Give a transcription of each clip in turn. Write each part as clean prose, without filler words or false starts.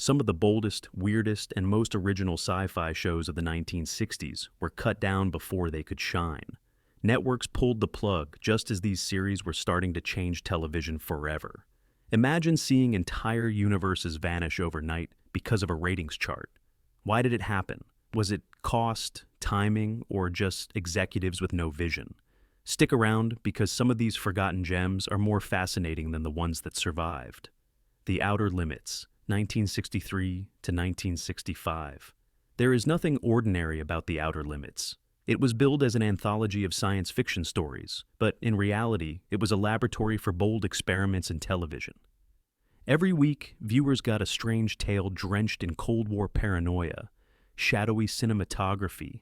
Some of the boldest, weirdest, and most original sci-fi shows of the 1960s were cut down before they could shine. Networks pulled the plug just as these series were starting to change television forever. Imagine seeing entire universes vanish overnight because of a ratings chart. Why did it happen? Was it cost, timing, or just executives with no vision? Stick around because some of these forgotten gems are more fascinating than the ones that survived. The Outer Limits, 1963 to 1965. There is nothing ordinary about The Outer Limits. It was billed as an anthology of science fiction stories, but in reality, it was a laboratory for bold experiments in television. Every week, viewers got a strange tale drenched in Cold War paranoia, shadowy cinematography,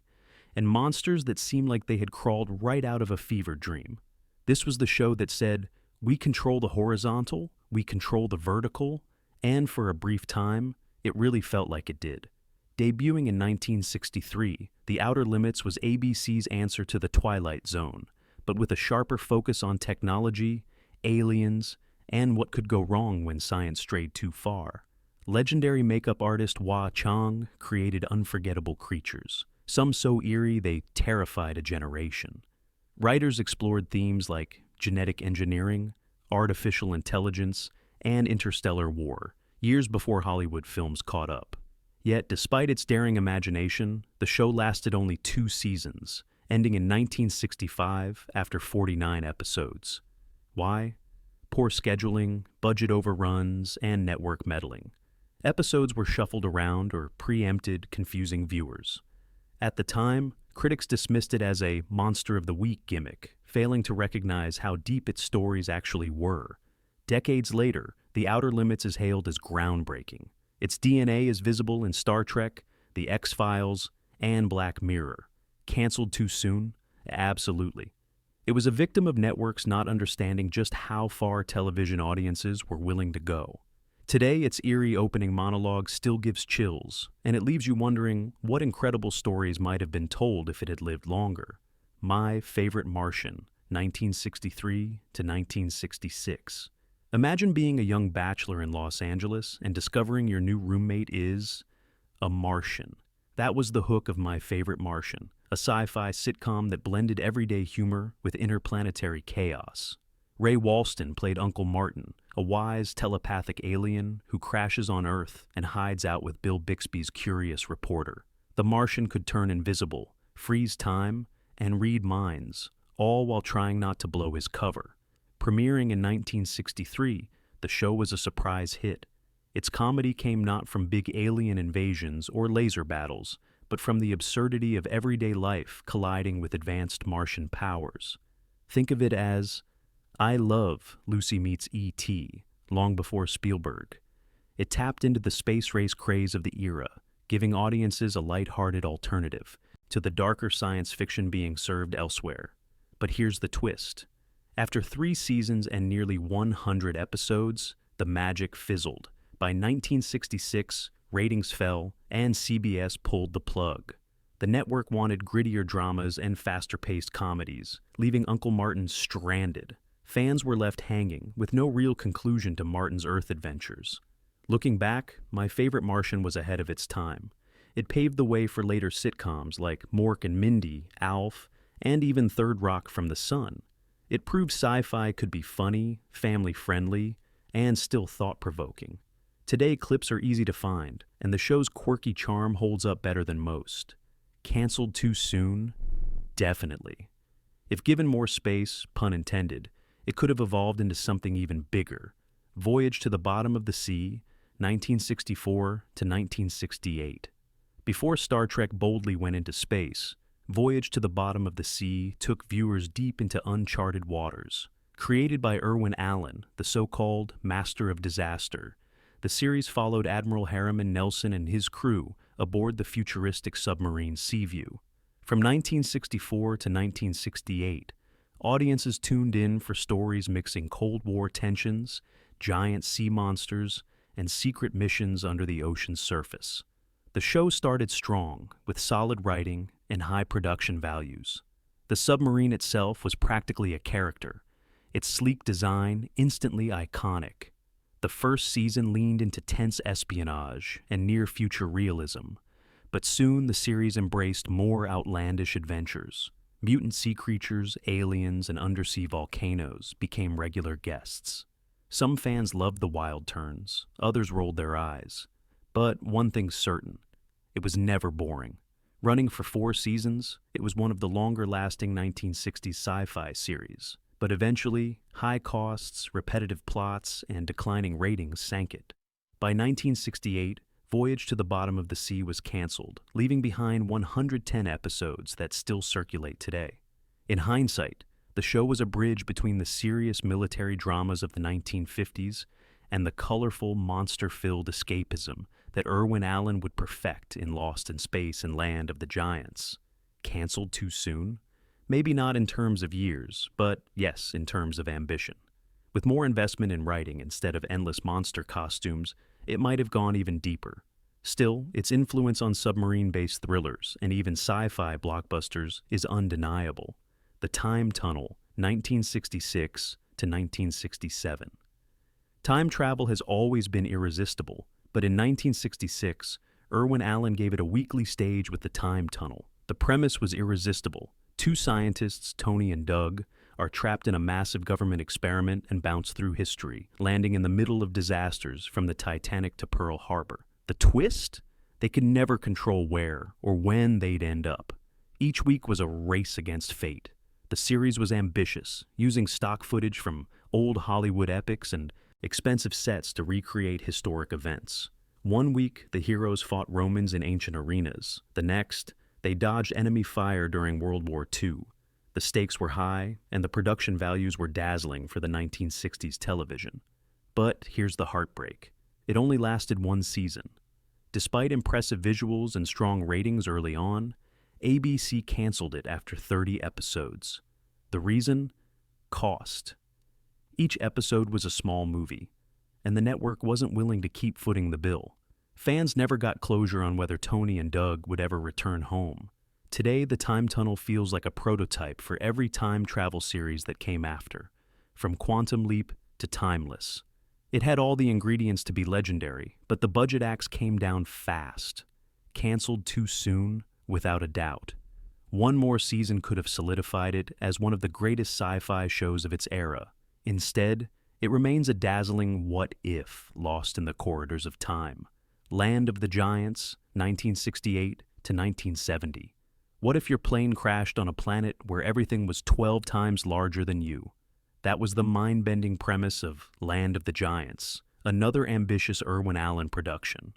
and monsters that seemed like they had crawled right out of a fever dream. This was the show that said, "We control the horizontal, we control the vertical," and for a brief time, it really felt like it did. Debuting in 1963, The Outer Limits was ABC's answer to The Twilight Zone, but with a sharper focus on technology, aliens, and what could go wrong when science strayed too far. Legendary makeup artist Wah Chang created unforgettable creatures, some so eerie they terrified a generation. Writers explored themes like genetic engineering, artificial intelligence, and interstellar war, years before Hollywood films caught up. Yet, despite its daring imagination, the show lasted only 2 seasons, ending in 1965 after 49 episodes. Why? Poor scheduling, budget overruns, and network meddling. Episodes were shuffled around or preempted, confusing viewers. At the time, critics dismissed it as a monster of the week gimmick, failing to recognize how deep its stories actually were. Decades later, The Outer Limits is hailed as groundbreaking. Its DNA is visible in Star Trek, The X-Files, and Black Mirror. Canceled too soon? Absolutely. It was a victim of networks not understanding just how far television audiences were willing to go. Today, its eerie opening monologue still gives chills, and it leaves you wondering what incredible stories might have been told if it had lived longer. My Favorite Martian, 1963 to 1966. Imagine being a young bachelor in Los Angeles and discovering your new roommate is a Martian. That was the hook of My Favorite Martian, a sci-fi sitcom that blended everyday humor with interplanetary chaos. Ray Walston played Uncle Martin, a wise telepathic alien who crashes on Earth and hides out with Bill Bixby's curious reporter. The Martian could turn invisible, freeze time, and read minds, all while trying not to blow his cover. Premiering in 1963, the show was a surprise hit. Its comedy came not from big alien invasions or laser battles, but from the absurdity of everyday life colliding with advanced Martian powers. Think of it as, I love Lucy Meets E.T., long before Spielberg. It tapped into the space race craze of the era, giving audiences a light-hearted alternative to the darker science fiction being served elsewhere. But here's the twist. After 3 seasons and nearly 100 episodes, the magic fizzled. By 1966, ratings fell, and CBS pulled the plug. The network wanted grittier dramas and faster-paced comedies, leaving Uncle Martin stranded. Fans were left hanging, with no real conclusion to Martin's Earth adventures. Looking back, My Favorite Martian was ahead of its time. It paved the way for later sitcoms like Mork and Mindy, Alf, and even Third Rock from the Sun. It proved sci-fi could be funny, family-friendly, and still thought-provoking. Today, clips are easy to find, and the show's quirky charm holds up better than most. Canceled too soon? Definitely. If given more space, pun intended, it could have evolved into something even bigger. Voyage to the Bottom of the Sea, 1964 to 1968. Before Star Trek boldly went into space, Voyage to the Bottom of the Sea took viewers deep into uncharted waters. Created by Irwin Allen, the so-called Master of Disaster, the series followed Admiral Harriman Nelson and his crew aboard the futuristic submarine Seaview. From 1964 to 1968, audiences tuned in for stories mixing Cold War tensions, giant sea monsters, and secret missions under the ocean's surface. The show started strong, with solid writing and high production values. The submarine itself was practically a character, its sleek design instantly iconic. The first season leaned into tense espionage and near-future realism, but soon the series embraced more outlandish adventures. Mutant sea creatures, aliens, and undersea volcanoes became regular guests. Some fans loved the wild turns, others rolled their eyes. But one thing's certain, it was never boring. Running for 4 seasons, it was one of the longer-lasting 1960s sci-fi series. But eventually, high costs, repetitive plots, and declining ratings sank it. By 1968, Voyage to the Bottom of the Sea was canceled, leaving behind 110 episodes that still circulate today. In hindsight, the show was a bridge between the serious military dramas of the 1950s and the colorful, monster-filled escapism that Irwin Allen would perfect in Lost in Space and Land of the Giants. Canceled too soon? Maybe not in terms of years, but yes, in terms of ambition. With more investment in writing instead of endless monster costumes, it might have gone even deeper. Still, its influence on submarine-based thrillers and even sci-fi blockbusters is undeniable. The Time Tunnel, 1966 to 1967. Time travel has always been irresistible, but in 1966, Irwin Allen gave it a weekly stage with the Time Tunnel. The premise was irresistible. 2 scientists, Tony and Doug, are trapped in a massive government experiment and bounce through history, landing in the middle of disasters from the Titanic to Pearl Harbor. The twist? They could never control where or when they'd end up. Each week was a race against fate. The series was ambitious, using stock footage from old Hollywood epics and expensive sets to recreate historic events. One week, the heroes fought Romans in ancient arenas. The next, they dodged enemy fire during World War II. The stakes were high, and the production values were dazzling for the 1960s television. But here's the heartbreak. It only lasted 1 season. Despite impressive visuals and strong ratings early on, ABC canceled it after 30 episodes. The reason? Cost. Each episode was a small movie, and the network wasn't willing to keep footing the bill. Fans never got closure on whether Tony and Doug would ever return home. Today, the Time Tunnel feels like a prototype for every time travel series that came after, from Quantum Leap to Timeless. It had all the ingredients to be legendary, but the budget axe came down fast. Canceled too soon, without a doubt. One more season could have solidified it as one of the greatest sci-fi shows of its era. Instead, it remains a dazzling what-if lost in the corridors of time. Land of the Giants, 1968 to 1970. What if your plane crashed on a planet where everything was 12 times larger than you? That was the mind-bending premise of Land of the Giants, another ambitious Irwin Allen production.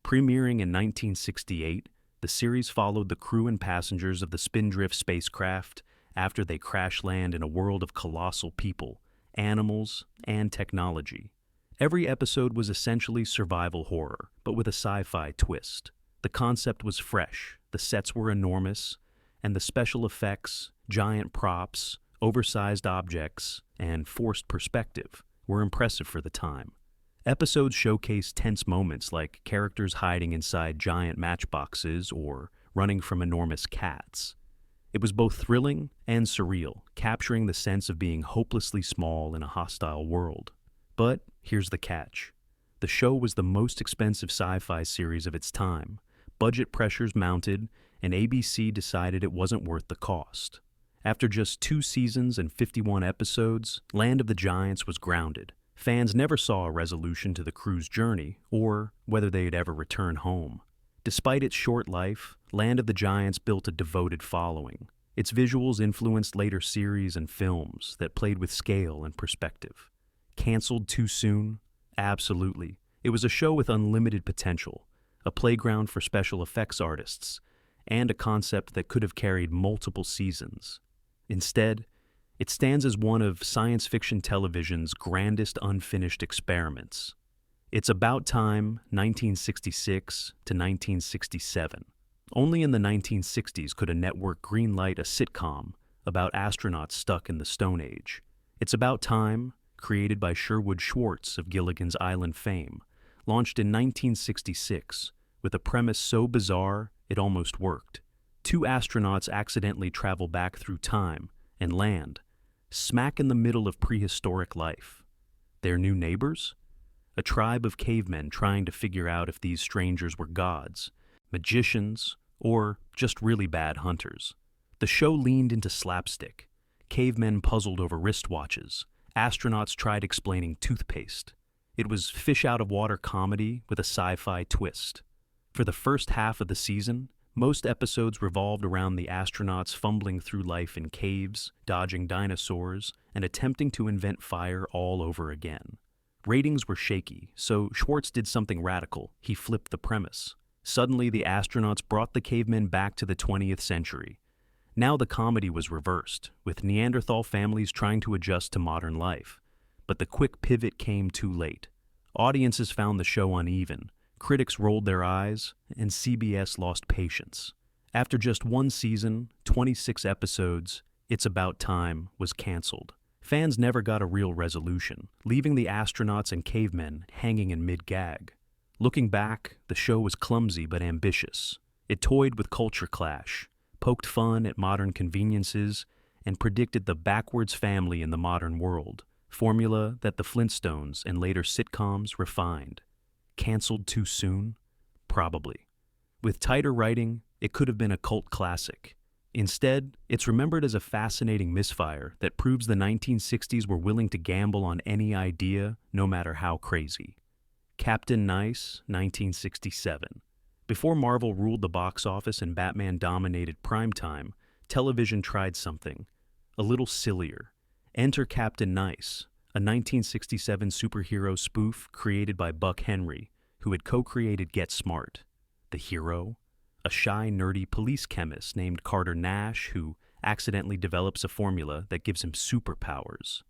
Premiering in 1968, the series followed the crew and passengers of the Spindrift spacecraft after they crash-land in a world of colossal people, animals, and technology. Every episode was essentially survival horror, but with a sci-fi twist. The concept was fresh, the sets were enormous, and the special effects, giant props, oversized objects, and forced perspective were impressive for the time. Episodes showcased tense moments like characters hiding inside giant matchboxes or running from enormous cats. It was both thrilling and surreal, capturing the sense of being hopelessly small in a hostile world. But here's the catch. The show was the most expensive sci-fi series of its time. Budget pressures mounted, and ABC decided it wasn't worth the cost. After just 2 seasons and 51 episodes, Land of the Giants was grounded. Fans never saw a resolution to the crew's journey, or whether they'd ever return home. Despite its short life, Land of the Giants built a devoted following. Its visuals influenced later series and films that played with scale and perspective. Canceled too soon? Absolutely. It was a show with unlimited potential, a playground for special effects artists, and a concept that could have carried multiple seasons. Instead, it stands as one of science fiction television's grandest unfinished experiments. It's About Time, 1966 to 1967. Only in the 1960s could a network greenlight a sitcom about astronauts stuck in the Stone Age. It's About Time, created by Sherwood Schwartz of Gilligan's Island fame, launched in 1966 with a premise so bizarre it almost worked. 2 astronauts accidentally travel back through time and land, smack in the middle of prehistoric life. Their new neighbors? a tribe of cavemen trying to figure out if these strangers were gods, magicians, or just really bad hunters. The show leaned into slapstick. Cavemen puzzled over wristwatches. Astronauts tried explaining toothpaste. It was fish-out-of-water comedy with a sci-fi twist. For the first half of the season, most episodes revolved around the astronauts fumbling through life in caves, dodging dinosaurs, and attempting to invent fire all over again. Ratings were shaky, so Schwartz did something radical. He flipped the premise. Suddenly, the astronauts brought the cavemen back to the 20th century. Now the comedy was reversed, with Neanderthal families trying to adjust to modern life. But the quick pivot came too late. Audiences found the show uneven. Critics rolled their eyes, and CBS lost patience. After just one season, 26 episodes, It's About Time was canceled. Fans never got a real resolution, leaving the astronauts and cavemen hanging in mid-gag. Looking back, the show was clumsy but ambitious. It toyed with culture clash, poked fun at modern conveniences, and predicted the backwards family in the modern world, formula that the Flintstones and later sitcoms refined. Canceled too soon? Probably. With tighter writing, it could have been a cult classic. Instead, it's remembered as a fascinating misfire that proves the 1960s were willing to gamble on any idea, no matter how crazy. Captain Nice, 1967. Before Marvel ruled the box office and Batman dominated primetime, television tried something a little sillier. Enter Captain Nice, a 1967 superhero spoof created by Buck Henry, who had co-created Get Smart. The hero? A shy, nerdy police chemist named Carter Nash who accidentally develops a formula that gives him superpowers.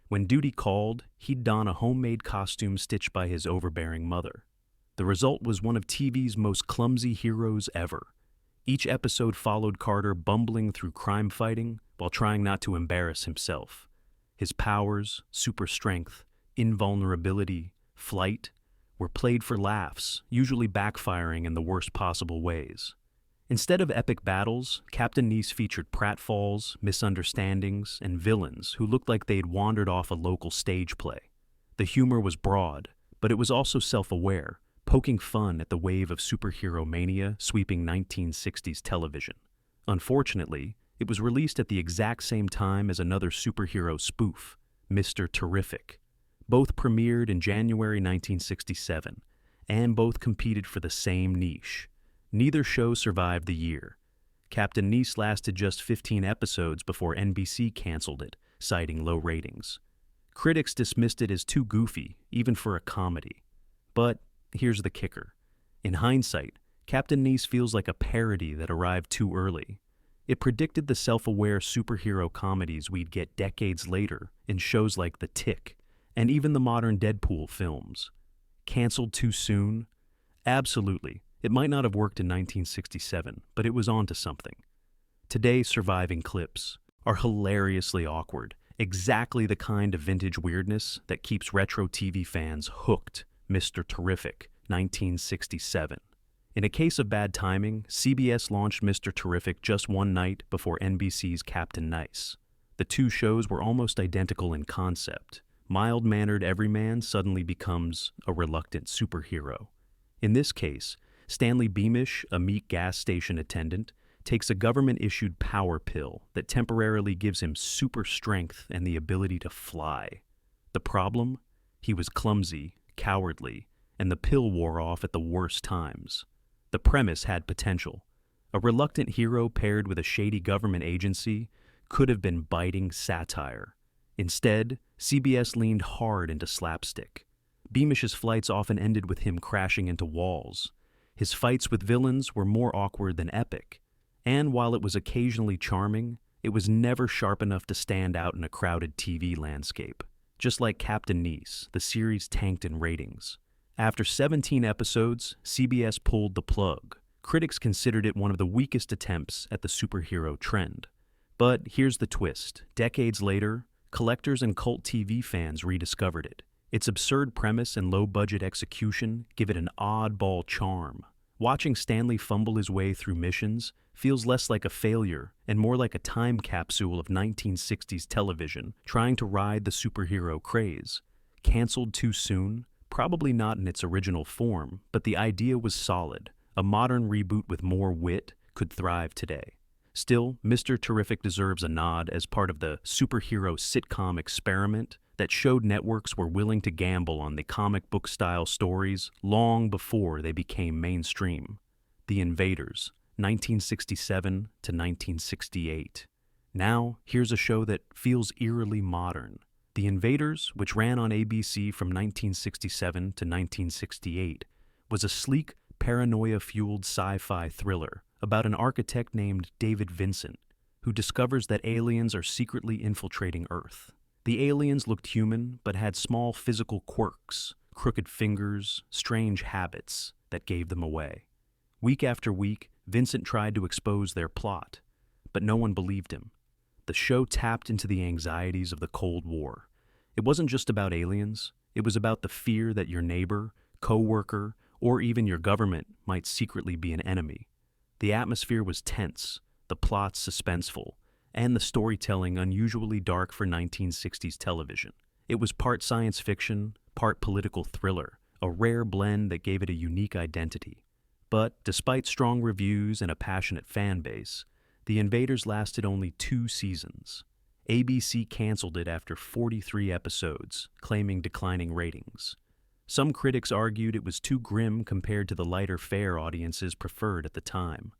When duty called, he'd don a homemade costume stitched by his overbearing mother. The result was one of TV's most clumsy heroes ever. Each episode followed Carter bumbling through crime fighting while trying not to embarrass himself. His powers, super strength, invulnerability, flight, were played for laughs, usually backfiring in the worst possible ways. Instead of epic battles, Captain Nice featured pratfalls, misunderstandings, and villains who looked like they'd wandered off a local stage play. The humor was broad, but it was also self-aware, poking fun at the wave of superhero mania sweeping 1960s television. Unfortunately, it was released at the exact same time as another superhero spoof, Mr. Terrific. Both premiered in January 1967, and both competed for the same niche. Neither show survived the year. Captain Nice lasted just 15 episodes before NBC canceled it, citing low ratings. Critics dismissed it as too goofy, even for a comedy. But here's the kicker. In hindsight, Captain Nice feels like a parody that arrived too early. It predicted the self-aware superhero comedies we'd get decades later in shows like The Tick, and even the modern Deadpool films. Canceled too soon? Absolutely. It might not have worked in 1967, but it was onto something. Today, surviving clips are hilariously awkward, exactly the kind of vintage weirdness that keeps retro TV fans hooked. Mr. Terrific, 1967. In a case of bad timing, CBS launched Mr. Terrific just one night before NBC's Captain Nice. The two shows were almost identical in concept. Mild-mannered everyman suddenly becomes a reluctant superhero. In this case, Stanley Beamish, a meek gas station attendant, takes a government-issued power pill that temporarily gives him super strength and the ability to fly. The problem? He was clumsy, cowardly, and the pill wore off at the worst times. The premise had potential. A reluctant hero paired with a shady government agency could have been biting satire. Instead, CBS leaned hard into slapstick. Beamish's flights often ended with him crashing into walls. His fights with villains were more awkward than epic. And while it was occasionally charming, it was never sharp enough to stand out in a crowded TV landscape. Just like Captain Nice, the series tanked in ratings. After 17 episodes, CBS pulled the plug. Critics considered it one of the weakest attempts at the superhero trend. But here's the twist. Decades later, collectors and cult TV fans rediscovered it. Its absurd premise and low-budget execution give it an oddball charm. Watching Stanley fumble his way through missions feels less like a failure and more like a time capsule of 1960s television trying to ride the superhero craze. Canceled too soon? probably not in its original form, but the idea was solid. A modern reboot with more wit could thrive today. Still, Mr. Terrific deserves a nod as part of the superhero sitcom experiment that showed networks were willing to gamble on the comic book style stories long before they became mainstream. The Invaders, 1967 to 1968. Now, here's a show that feels eerily modern. The Invaders, which ran on ABC from 1967 to 1968, was a sleek, paranoia-fueled sci-fi thriller about an architect named David Vincent, who discovers that aliens are secretly infiltrating Earth. The aliens looked human, but had small physical quirks, crooked fingers, strange habits that gave them away. Week after week, Vincent tried to expose their plot, but no one believed him. The show tapped into the anxieties of the Cold War. It wasn't just about aliens, it was about the fear that your neighbor, co-worker, or even your government might secretly be an enemy. The atmosphere was tense, the plots suspenseful, and the storytelling unusually dark for 1960s television. It was part science fiction, part political thriller, a rare blend that gave it a unique identity. But despite strong reviews and a passionate fan base, The Invaders lasted only 2 seasons. ABC canceled it after 43 episodes, claiming declining ratings. Some critics argued it was too grim compared to the lighter fare audiences preferred at the time.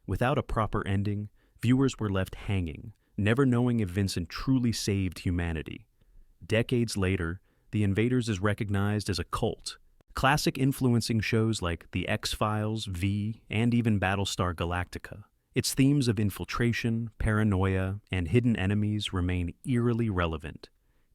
Without a proper ending, viewers were left hanging, never knowing if Vincent truly saved humanity. Decades later, The Invaders is recognized as a cult, classic influencing shows like The X-Files, V, and even Battlestar Galactica. Its themes of infiltration, paranoia, and hidden enemies remain eerily relevant.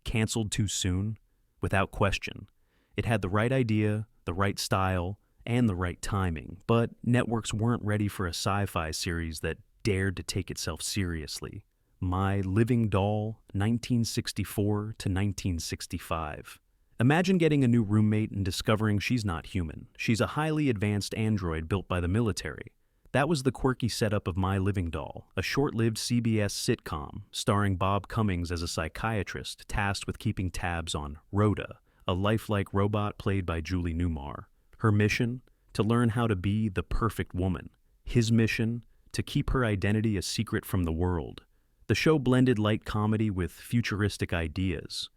Canceled too soon? Without question. It had the right idea, the right style, and the right timing, but networks weren't ready for a sci-fi series that dared to take itself seriously. My Living Doll, 1964 to 1965. Imagine getting a new roommate and discovering she's not human. She's a highly advanced android built by the military. That was the quirky setup of My Living Doll, a short-lived CBS sitcom starring Bob Cummings as a psychiatrist tasked with keeping tabs on Rhoda, a lifelike robot played by Julie Newmar. Her mission? To learn how to be the perfect woman. His mission? To keep her identity a secret from the world. The show blended light comedy with futuristic ideas.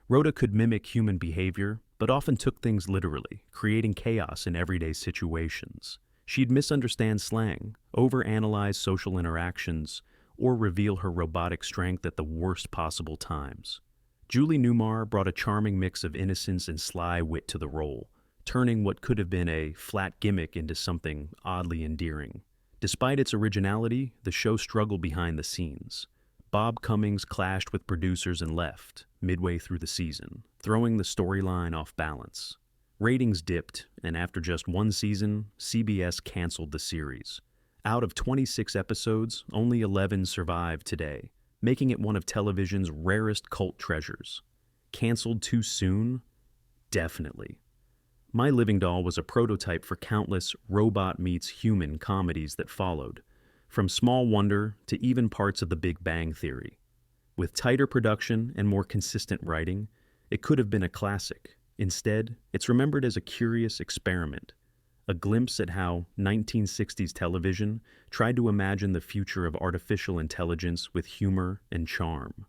Rhoda could mimic human behavior, but often took things literally, creating chaos in everyday situations. She'd misunderstand slang, overanalyze social interactions, or reveal her robotic strength at the worst possible times. Julie Newmar brought a charming mix of innocence and sly wit to the role, turning what could have been a flat gimmick into something oddly endearing. Despite its originality, the show struggled behind the scenes. Bob Cummings clashed with producers and left midway through the season, throwing the storyline off balance. Ratings dipped, and after just 1 season, CBS canceled the series. Out of 26 episodes, only 11 survive today, making it one of television's rarest cult treasures. Canceled too soon? Definitely. My Living Doll was a prototype for countless robot meets human comedies that followed, from Small Wonder to even parts of The Big Bang Theory. With tighter production and more consistent writing, it could have been a classic. Instead, it's remembered as a curious experiment, a glimpse at how 1960s television tried to imagine the future of artificial intelligence with humor and charm.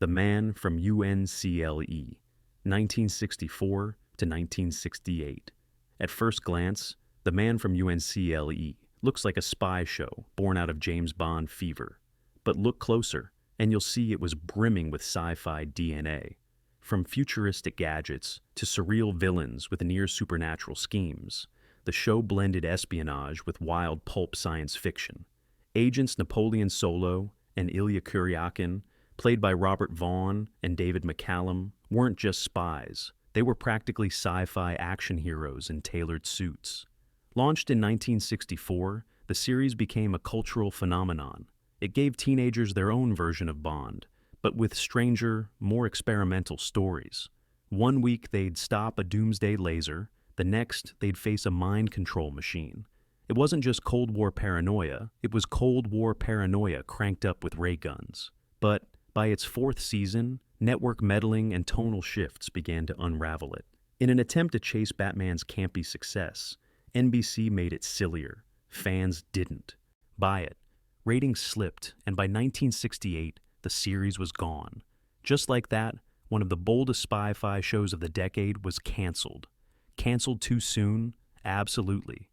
The Man from UNCLE, 1964 to 1968. At first glance, The Man from UNCLE looks like a spy show born out of James Bond fever. But look closer, and you'll see it was brimming with sci-fi DNA. From futuristic gadgets to surreal villains with near-supernatural schemes, the show blended espionage with wild pulp science fiction. Agents Napoleon Solo and Ilya Kuryakin, played by Robert Vaughn and David McCallum, weren't just spies. They were practically sci-fi action heroes in tailored suits. Launched in 1964, the series became a cultural phenomenon. It gave teenagers their own version of Bond, but with stranger, more experimental stories. One week they'd stop a doomsday laser, the next they'd face a mind control machine. It wasn't just Cold War paranoia, it was Cold War paranoia cranked up with ray guns. But by its 4th season, network meddling and tonal shifts began to unravel it. In an attempt to chase Batman's campy success, NBC made it sillier. Fans didn't buy it. Ratings slipped, and by 1968, the series was gone. Just like that, one of the boldest sci-fi shows of the decade was canceled. Canceled too soon? Absolutely.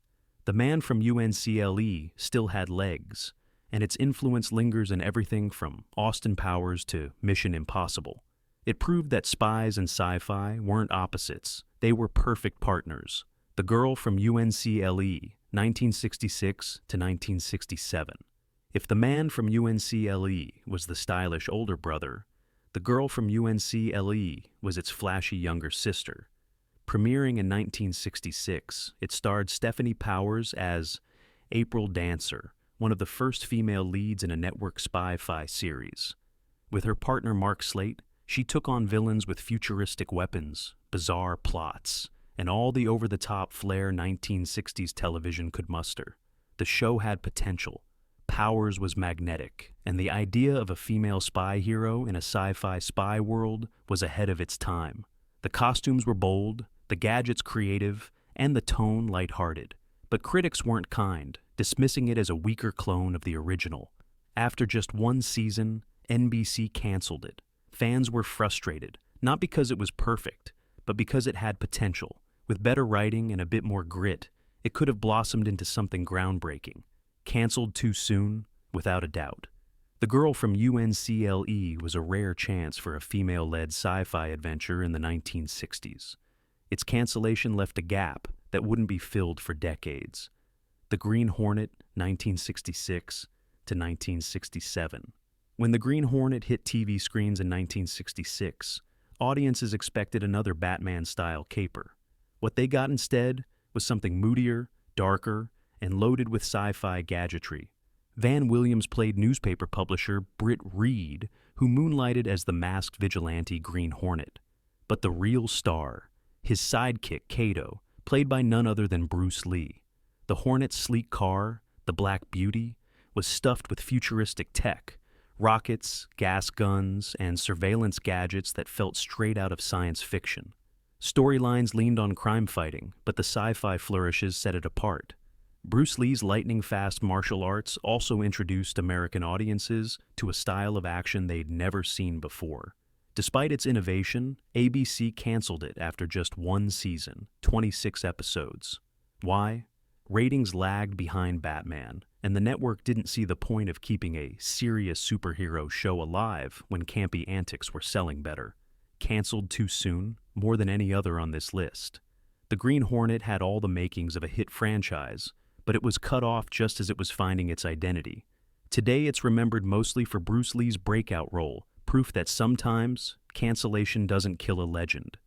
The Man from UNCLE still had legs, and its influence lingers in everything from Austin Powers to Mission Impossible. It proved that spies and sci-fi weren't opposites, they were perfect partners. The Girl from UNCLE, 1966 to 1967. If The Man from UNCLE was the stylish older brother, The Girl from UNCLE was its flashy younger sister. Premiering in 1966, it starred Stephanie Powers as April Dancer, one of the first female leads in a network spy-fi series. With her partner Mark Slate, she took on villains with futuristic weapons, bizarre plots, and all the over-the-top flair 1960s television could muster. The show had potential. Powers was magnetic, and the idea of a female spy hero in a sci-fi spy world was ahead of its time. The costumes were bold, the gadgets creative, and the tone lighthearted. But critics weren't kind, dismissing it as a weaker clone of the original. After just one season, NBC canceled it. Fans were frustrated, not because it was perfect, but because it had potential. With better writing and a bit more grit, it could have blossomed into something groundbreaking. Canceled too soon? Without a doubt. The Girl from UNCLE was a rare chance for a female-led sci-fi adventure in the 1960s. Its cancellation left a gap that wouldn't be filled for decades. The Green Hornet, 1966 to 1967. When The Green Hornet hit TV screens in 1966, audiences expected another Batman-style caper. What they got instead was something moodier, darker, and loaded with sci-fi gadgetry. Van Williams played newspaper publisher Britt Reed, who moonlighted as the masked vigilante Green Hornet. But the real star, his sidekick Kato, played by none other than Bruce Lee. The Hornet's sleek car, the Black Beauty, was stuffed with futuristic tech, rockets, gas guns, and surveillance gadgets that felt straight out of science fiction. Storylines leaned on crime fighting, but the sci-fi flourishes set it apart. Bruce Lee's lightning-fast martial arts also introduced American audiences to a style of action they'd never seen before. Despite its innovation, ABC canceled it after just one season, 26 episodes. Why? Ratings lagged behind Batman, and the network didn't see the point of keeping a serious superhero show alive when campy antics were selling better. Canceled too soon? More than any other on this list. The Green Hornet had all the makings of a hit franchise, but it was cut off just as it was finding its identity. Today it's remembered mostly for Bruce Lee's breakout role, proof that sometimes cancellation doesn't kill a legend.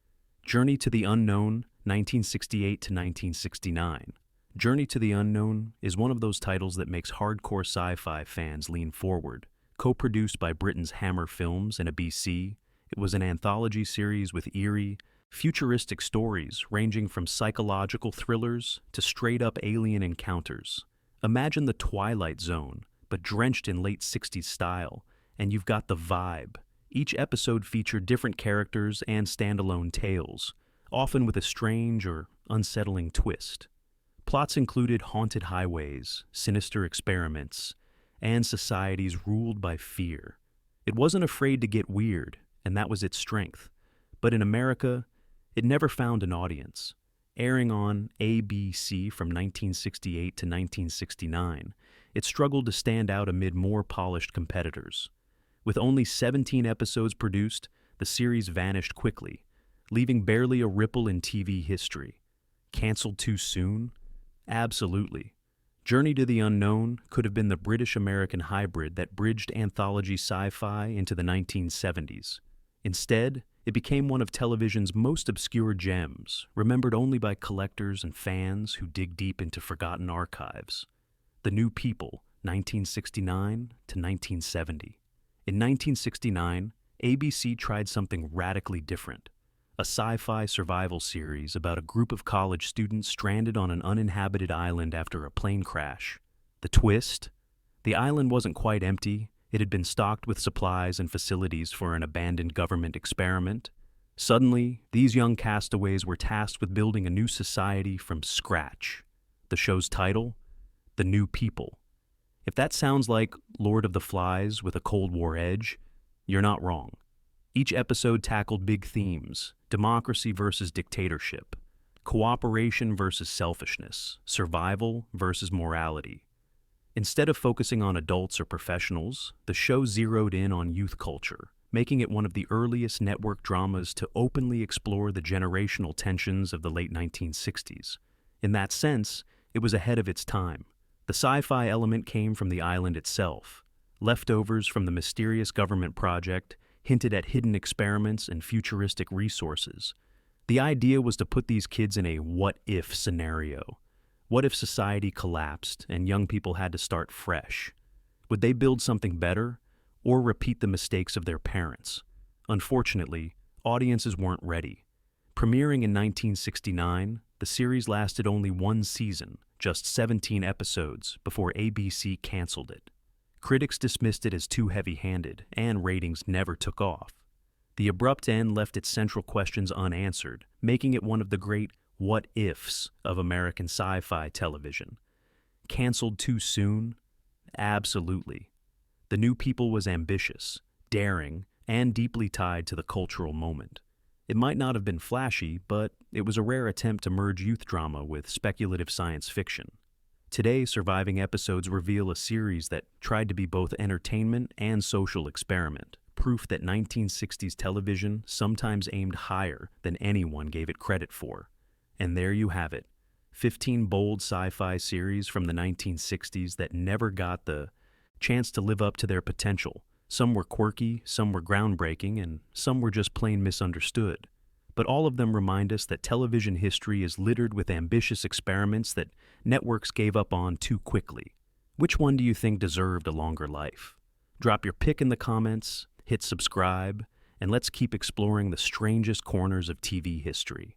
Journey to the Unknown, 1968 to 1969. Journey to the Unknown is one of those titles that makes hardcore sci-fi fans lean forward. Co-produced by Britain's Hammer Films and ABC, it was an anthology series with eerie, futuristic stories ranging from psychological thrillers to straight-up alien encounters. Imagine the Twilight Zone, but drenched in late 60s style, and you've got the vibe. Each episode featured different characters and standalone tales, often with a strange or unsettling twist. Plots included haunted highways, sinister experiments, and societies ruled by fear. It wasn't afraid to get weird, and that was its strength. But in America, it never found an audience. Airing on ABC from 1968 to 1969, it struggled to stand out amid more polished competitors. With only 17 episodes produced, the series vanished quickly, leaving barely a ripple in TV history. Canceled too soon? Absolutely. Journey to the Unknown could have been the British-American hybrid that bridged anthology sci-fi into the 1970s. Instead, it became one of television's most obscure gems, remembered only by collectors and fans who dig deep into forgotten archives. The New People, 1969 to 1970. In 1969, ABC tried something radically different. A sci-fi survival series about a group of college students stranded on an uninhabited island after a plane crash. The twist? The island wasn't quite empty. It had been stocked with supplies and facilities for an abandoned government experiment. Suddenly, these young castaways were tasked with building a new society from scratch. The show's title? The New People. If that sounds like Lord of the Flies with a Cold War edge, you're not wrong. Each episode tackled big themes: democracy versus dictatorship, cooperation versus selfishness, survival versus morality. Instead of focusing on adults or professionals, the show zeroed in on youth culture, making it one of the earliest network dramas to openly explore the generational tensions of the late 1960s. In that sense, it was ahead of its time. The sci-fi element came from the island itself. Leftovers from the mysterious government project hinted at hidden experiments and futuristic resources. The idea was to put these kids in a what-if scenario. What if society collapsed and young people had to start fresh? Would they build something better or repeat the mistakes of their parents? Unfortunately, audiences weren't ready. Premiering in 1969, the series lasted only one season, just 17 episodes, before ABC canceled it. Critics dismissed it as too heavy-handed, and ratings never took off. The abrupt end left its central questions unanswered, making it one of the great what-ifs of American sci-fi television. Canceled too soon? Absolutely. The New People was ambitious, daring, and deeply tied to the cultural moment. It might not have been flashy, but it was a rare attempt to merge youth drama with speculative science fiction. Today, surviving episodes reveal a series that tried to be both entertainment and social experiment, proof that 1960s television sometimes aimed higher than anyone gave it credit for. And there you have it, 15 bold sci-fi series from the 1960s that never got the chance to live up to their potential. Some were quirky, some were groundbreaking, and some were just plain misunderstood. But all of them remind us that television history is littered with ambitious experiments that networks gave up on too quickly. Which one do you think deserved a longer life? Drop your pick in the comments, hit subscribe, and let's keep exploring the strangest corners of TV history.